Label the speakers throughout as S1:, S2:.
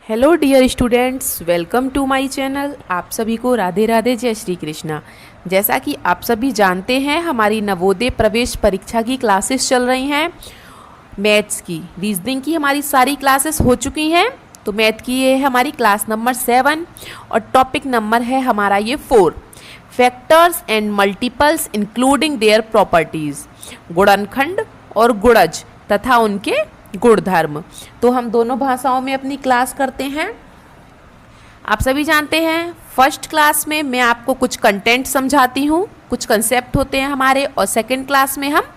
S1: Hello dear students, welcome to my channel. आप सभी को राधे राधे, जय श्री कृष्णा। जैसा कि आप सभी जानते हैं, हमारी नवोदय प्रवेश परीक्षा की क्लासेस चल रही हैं। मैथ्स की, रीजनिंग की हमारी सारी क्लासेस हो चुकी हैं। तो मैथ की ये है हमारी क्लास नंबर 7 और टॉपिक नंबर है हमारा ये 4, factors and multiples including their properties, गुणनखंड और गुणज तथा उनके गुणधर्म। तो हम दोनों भाषाओं में अपनी क्लास करते हैं। आप सभी जानते हैं, फर्स्ट क्लास में मैं आपको कुछ कंटेंट समझाती हूँ, कुछ कंसेप्ट होते हैं हमारे, और सेकंड क्लास में हम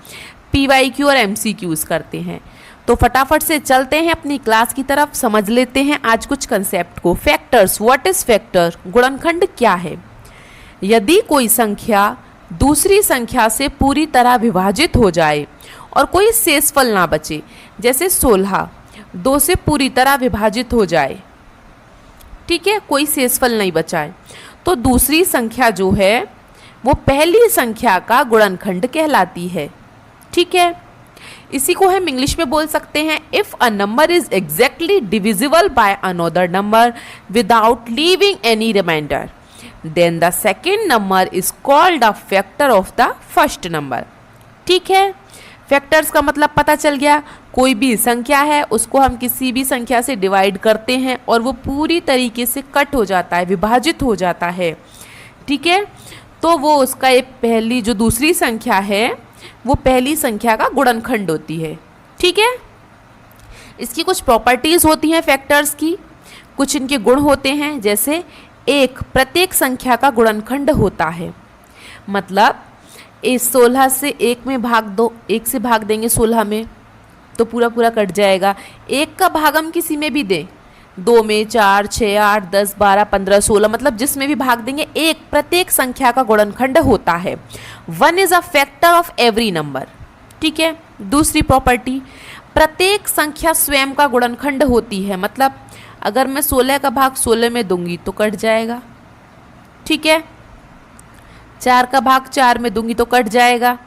S1: PYQ और MCQs करते हैं। तो फटाफट से चलते हैं अपनी क्लास की तरफ, समझ लेते हैं आज कुछ कंसेप्ट को। Factors, what is factor? गुणनखंड क्या है? यदि कोई संख्या दूसरी संख्या से पूरी तरह विभाजित हो जाए और कोई शेषफल ना बचे, जैसे 16 2 से पूरी तरह विभाजित हो जाए, ठीक है, कोई शेषफल नहीं बचा है, तो दूसरी संख्या जो है वो पहली संख्या का गुणनखंड कहलाती है। ठीक है, इसी को हम इंग्लिश में बोल सकते हैं, if a number is exactly divisible by another number without leaving any remainder, then the second number is called a factor of the first number. ठीक है, फैक्टर्स का मतलब पता चल गया। कोई भी संख्या है, उसको हम किसी भी संख्या से डिवाइड करते हैं और वो पूरी तरीके से कट हो जाता है, विभाजित हो जाता है। ठीक है, तो वो उसका एक पहली जो दूसरी संख्या है वो पहली संख्या का गुणनखंड होती है। ठीक है, इसकी कुछ प्रॉपर्टीज होती हैं फैक्टर्स की, कुछ इनके गुण होते हैं। जैसे एक, प्रत्येक संख्या का गुणनखंड होता है, मतलब इस 16 से 1 में भाग दो, 1 से भाग देंगे 16 में तो पूरा पूरा कट जाएगा। 1 का भाग हम किसी में भी दें, 2 में, 4, 6, 8, 10, 12, 15, 16, मतलब जिसमें भी भाग देंगे, एक प्रत्येक संख्या का गुणनखंड होता है। 1 is a factor of every number. ठीक है, दूसरी प्रॉपर्टी, प्रत्येक संख्या स्वयं का गुणनखंड होती है, मतलब अगर मैं 16 का भाग 16 में दूंगी तो कट जाएगा। ठीक है, 4 का भाग 4 में दूंगी तो कट जाएगा।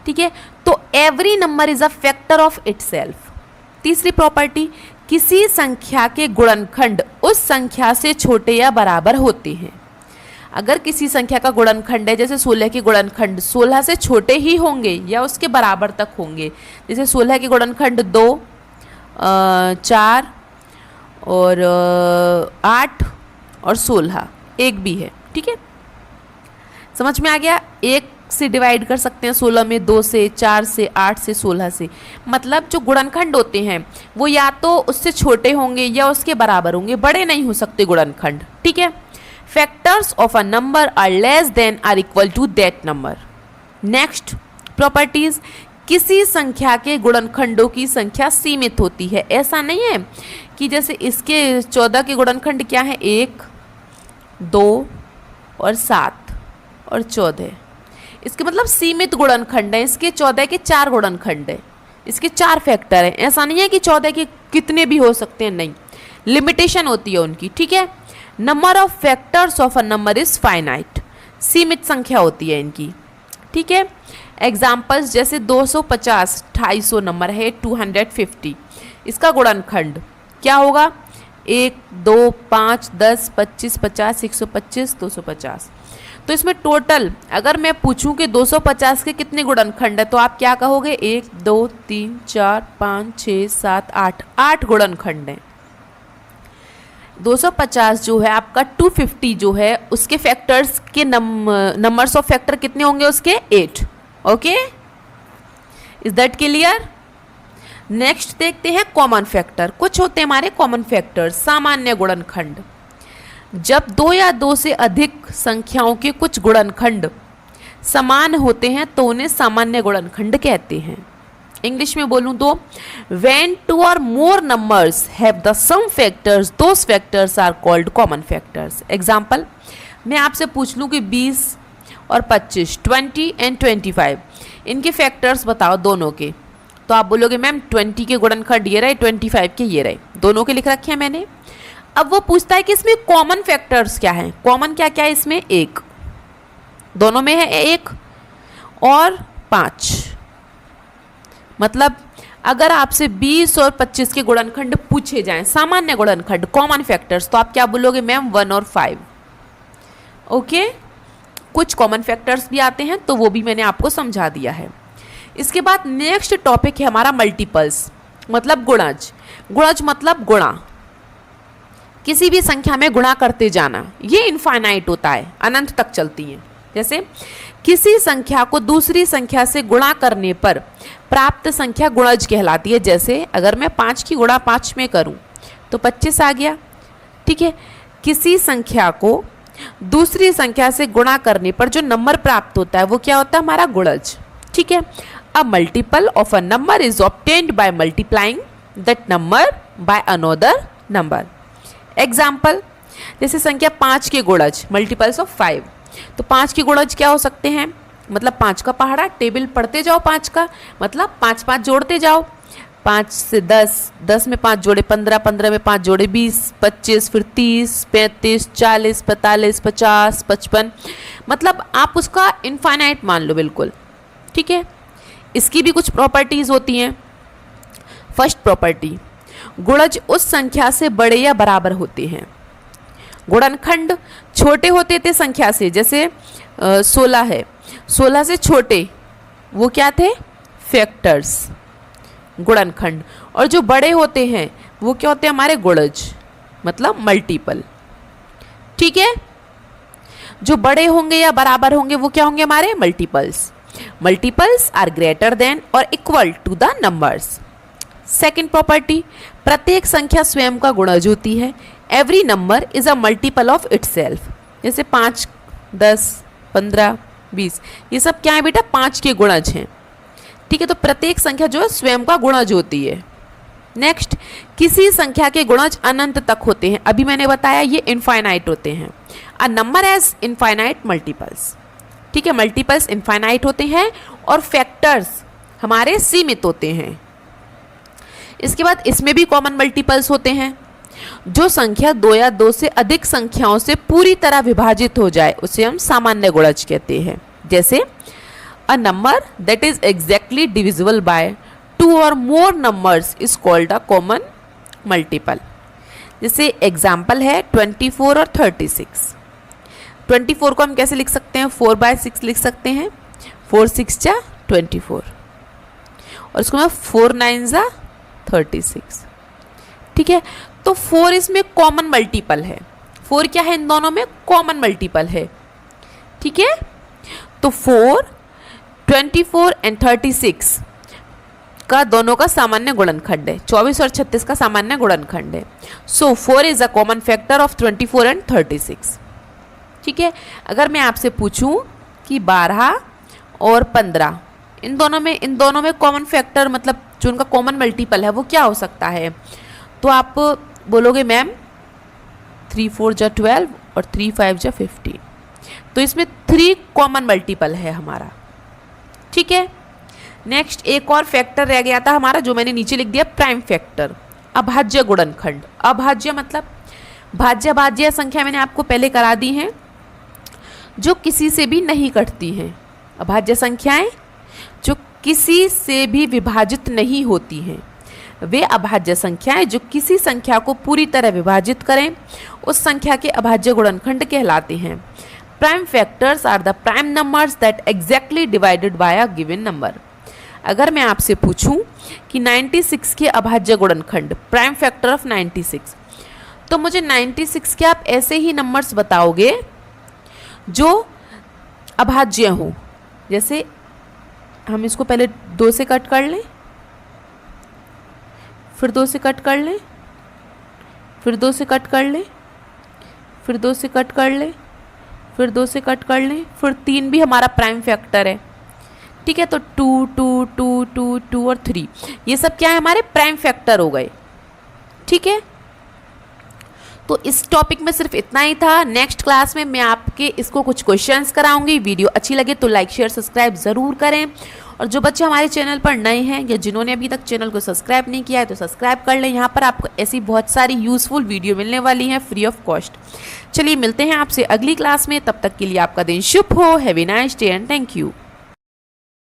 S1: ठीक है, तो every number is a factor of itself. तीसरी प्रॉपर्टी, किसी संख्या के गुणनखंड उस संख्या से छोटे या बराबर होते हैं। अगर किसी संख्या का गुणनखंड है, जैसे 16 के गुणनखंड 16 से छोटे ही होंगे या उसके बराबर तक होंगे। जैसे 16 के गुणनखंड 2, 4 और 8 और 16, एक भी है। ठीक है, समझ में आ गया? 1 से डिवाइड कर सकते हैं 16 में, 2 से, 4 से, 8 से, 16 से। मतलब जो गुणनखंड होते हैं वो या तो उससे छोटे होंगे या उसके बराबर होंगे, बड़े नहीं हो सकते गुणनखंड। ठीक है, factors of a number are less than or equal to that number. Next properties, किसी संख्या के गुणनखंडों की संख्या सीमित होती है। ऐसा नहीं है कि जैसे इसके 14 के गुणनखंड क्या है, 1, 2 और 7 और 14, इसके मतलब सीमित गुणनखंड है। इसके 14 के 4 गुणनखंड है, इसके 4 फैक्टर हैं। ऐसा नहीं है कि 14 के कितने भी हो सकते हैं, नहीं, लिमिटेशन होती है उनकी। ठीक है, number of factors of a number is finite, सीमित संख्या होती है इनकी। ठीक है, एग्जाम्पल्स जैसे 250 250 नंबर है, 250, इसका गुणनखंड क्या होगा? 1, 2, 5, 10, 25, 50, 125, 250। तो इसमें टोटल अगर मैं पूछूं कि 250 के कितने गुणनखंड है, तो आप क्या कहोगे? 1, 2, 3, 4, 5, 6, 7, 8, 8 गुणनखंड हैं। 250 जो है आपका, 250 जो है उसके फैक्टर्स के नंबर्स ऑफ फैक्टर कितने होंगे उसके? 8। Okay, is that clear? Next देखते हैं कॉमन फैक्टर। कुछ होते हैं हमारे कॉमन फैक्टर, सामान्य गुणनखंड। जब 2 या 2 से अधिक संख्याओं के कुछ गुणनखंड समान होते हैं तो उन्हें सामान्य गुणनखंड कहते हैं। इंग्लिश में बोलूं तो when 2 or more numbers have the sum factors, those factors are called common factors. Example, मैं आपसे पूछ लूं कि 20 और 25, 20 and 25, इनके फैक्टर्स बताओ दोनों के, तो आप बोलोगे मैम 20 के गुणनखंड ये रहे, 25 के ये रहे, दोनों के लिख रखे हैं मैंने। अब वो पूछता है कि इसमें कॉमन फैक्टर्स क्या हैं। कॉमन क्या क्या है इसमें? 1, दोनों में है 1 और 5। मतलब अगर आपसे 20 और 25 के गुणनखंड पूछे जाएं, सामान्य गुणनखंड, कॉमन फैक्टर्स, तो आप क्या बोलोगे मैम? 1 और 5। ओके, कुछ कॉमन फैक्टर्स भी आते हैं तो वो भी मैंने आपको समझा दिया है। इसके बाद नेक्स्ट टॉपिक है हमारा मल्टीपल्स, मतलब गुणज। गुणज मतलब गुणा, किसी भी संख्या में गुणा करते जाना। ये इनफाइनाइट होता है, अनंत तक चलती है। जैसे किसी संख्या को दूसरी संख्या से गुणा करने पर प्राप्त संख्या गुणज कहलाती है। जैसे अगर मैं 5 की गुणा 5 में करूं तो 25 आ गया। ठीक है, किसी संख्या को दूसरी संख्या से गुणा करने पर जो नंबर प्राप्त होता है वो क्या होता है? हमारा गुणज। ठीक है, अ multiple of a number is obtained by multiplying that number by another number. Example, जैसे संख्या 5 के गुणज, मल्टीपल्स ऑफ 5, तो 5 के गुणज क्या हो सकते हैं? मतलब 5 का पहाड़ा, टेबल पढ़ते जाओ 5 का, मतलब 5 5 जोड़ते जाओ। 5 से 10, 10 में 5 जोड़े 15, 15 में 5 जोड़े 20, 25, फिर 30, 35, 40, 45, 50, 55, मतलब आप उसका इनफाइनाइट मान लो बिल्कुल। ठीक है, इसकी भी कुछ प्रॉपर्टीज होती हैं। फर्स्ट प्रॉपर्टी, गुणज उस संख्या से बड़े या बराबर होते हैं। गुणनखंड छोटे होते थे संख्या से, जैसे 16 है, 16 से छोटे वो क्या थे? फैक्टर्स, गुणनखंड। और जो बड़े होते हैं वो क्या होते हैं? हमारे गुणज, मतलब मल्टीपल। ठीक है, जो बड़े होंगे या बराबर होंगे वो क्या होंगे? हमारे multiples. Multiples are greater than और equal to the numbers. Second property, प्रत्येक संख्या स्वयं का गुणज होती है। Every number is a multiple of itself. जैसे 5, 10, 15, 20, ये सब क्या है बेटा? 5 के गुणज हैं। ठीक है, तो प्रत्येक संख्या जो है स्वयं का गुणज होती है। नेक्स्ट, किसी संख्या के गुणज अनंत तक होते हैं। अभी मैंने बताया ये इनफाइनाइट होते हैं। A number has infinite multiples. ठीक है, मल्टीपल्स इनफाइनाइट होते हैं और फैक्टर्स हमारे सीमित होते हैं। इसके बाद इसमें भी कॉमन मल्टीपल्स होते हैं। जो संख्या 2 या 2 से अधिक संख्याओं से पूरी तरह विभाजित हो जाए उसे हम सामान्य गुणज कहते हैं। जैसे a number that is exactly divisible bye 2 और मोर numbers is called a common multiple. जैसे एग्जाम्पल है 24 और 36। 24 को हम कैसे लिख सकते हैं? 4/6 लिख सकते हैं। 4 6 जा 24 और इसको मैं 4 9 जा 36। ठीक है, तो 4 इसमें कॉमन मल्टीपल है। 4 क्या है? इन दोनों में कॉमन मल्टीपल है। ठीक है, तो 4, 24 एंड 36 का दोनों का सामान्य गुणनखंड है। 24 और 36 का सामान्य गुणनखंड है। सो 4 is a common factor of 24 and 36। ठीक है, अगर मैं आपसे पूछूं कि 12 और 15 इन दोनों में कॉमन फैक्टर, मतलब जो उनका कॉमन मल्टीपल है वो क्या हो सकता है? तो आप बोलोगे मैम 3 4 जा 12 और 3 5 जा 15। तो इसमें 3 कॉमन मल्टीपल है हमारा। ठीक है, नेक्स्ट एक और फैक्टर रह गया था हमारा जो मैंने नीचे लिख दिया, प्राइम फैक्टर, अभाज्य गुणनखंड। अभाज्य मतलब भाज्य भाज्य संख्या मैंने आपको पहले करा दी है, जो किसी से भी नहीं कटती हैं। अभाज्य संख्याएं जो किसी से भी विभाजित नहीं होती हैं, वे अभाज्य संख्याएं जो किसी संख्या को पूरी तरह विभाजित करें उस संख्या के अभाज्य गुणनखंड कहलाते हैं। Prime factors are the prime numbers that exactly divided by a given number. अगर मैं आपसे पूछूं कि 96 के अभाज्य गुणनखंड, प्राइम फैक्टर ऑफ 96, तो मुझे 96 के आप ऐसे ही नंबर्स बताओगे जो अभाज्य हो। जैसे हम इसको पहले 2 से कट कर लें, फिर 2 से कट कर लें, फिर 2 से कट कर लें, फिर 2 से कट कर लें, फिर 2 से कट कर लें, फिर 3 भी हमारा प्राइम फैक्टर है। ठीक है, तो 2 2 2 2 2 और 3 ये सब क्या है? हमारे प्राइम फैक्टर हो गए। ठीक है, तो इस टॉपिक में सिर्फ इतना ही था। नेक्स्ट क्लास में मैं आपके इसको कुछ क्वेश्चंस कराऊंगी। वीडियो अच्छी लगे तो लाइक शेयर सब्सक्राइब ज़रूर करें, और जो बच्चे हमारे चैनल पर नए हैं या जिन्होंने अभी तक चैनल को सब्सक्राइब नहीं किया है तो सब्सक्राइब कर लें। यहाँ पर आपको ऐसी बहुत सारी यूज़फुल वीडियो मिलने वाली हैं फ्री ऑफ कॉस्ट। चलिए मिलते हैं आपसे अगली क्लास में, तब तक के लिए आपका दिन शुभ हो। Have a nice day and thank you.